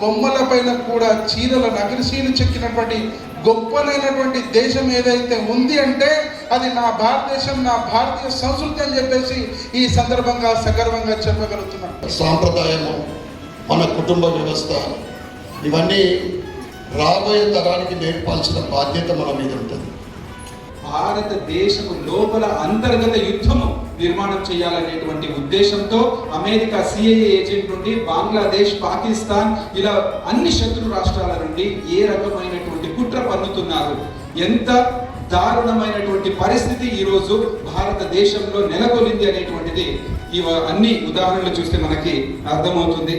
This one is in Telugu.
బొమ్మల పైన కూడా చీరల నగరశీలు చెక్కినటువంటి గొప్పనైనటువంటి దేశం ఏదైతే ఉంది అంటే అది నా భారతదేశం, నా భారతీయ సంస్కృతి అని చెప్పేసి ఈ సందర్భంగా సగర్వంగా చెప్పగలుగుతున్నాను. సాంప్రదాయము, మన కుటుంబ వ్యవస్థ, ఇవన్నీ రాబోయే తరానికి నేర్పాల్సిన బాధ్యత మన మీద ఉంటుంది. భారతదేశం లోపల అంతర్గత యుద్ధము నిర్మాణం చేయాలనేటువంటి ఉద్దేశంతో అమెరికా సిఐఏ ఏజెంట్ నుండి బంగ్లాదేశ్, పాకిస్తాన్ ఇలా అన్ని శత్రు రాష్ట్రాల నుండి ఏ రకమైనటువంటి కుట్ర పన్నుతున్నారు, ఎంత దారుణమైనటువంటి పరిస్థితి ఈరోజు భారతదేశంలో నెలకొలింది అనేటువంటిది అన్ని ఉదాహరణలు చూస్తే మనకి అర్థమవుతుంది.